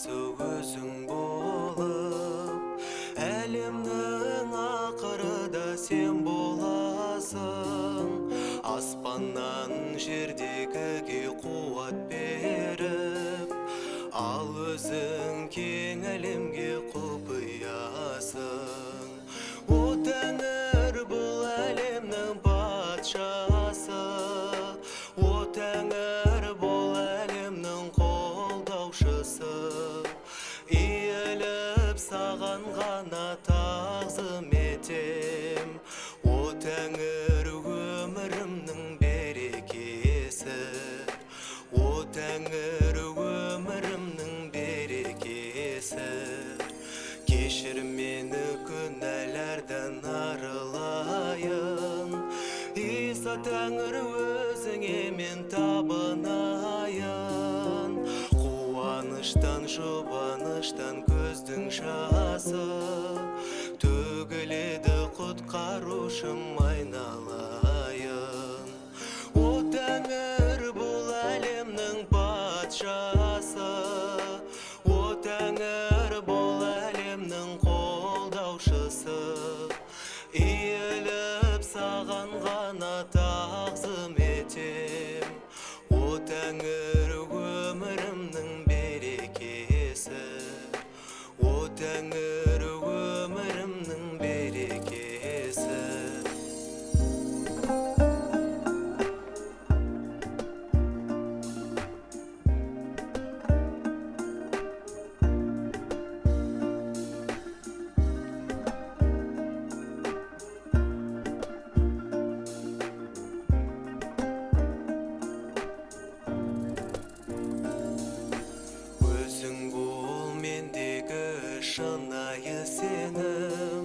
басы өзің болып, әлемнің ақыры да сен боласың. Аспаннан жердегіге қуат беріп, ал өзің кең әлемге құпиясың. О Тәңір, бұл әлемнің патшасы, о Тәңір, бұл әлемнің қолдаушысы. Иіліп саған ғана тағзым етем, о Тәңір, өмірімнің берекесі. О Тәңір, өмірімнің берекесі. Кешір мені күнәләрден арылайын, Иса Тәңір, өзіңе мен табынайын. Қуаныштан, жұбаныштан көздің жасы, төгіледі құтқарушым айналайын. О Тәңір, бұл әлемнің патшасы, о Тәңір, бұл әлемнің қолдаушысы. Иіліп саған ғана тағзым етем, о Тәңір, өмірімнің берекесі. О Тәңір, өмірімнің берекесі. Өзің бол мендегі шынайы сенім,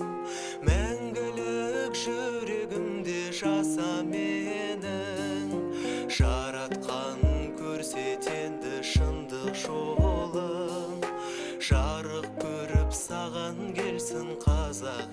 мәңгілік жүрегімде жаса менің. Жаратқан көрсетенді шындық жолын, жарық көріп саған келсін қазақ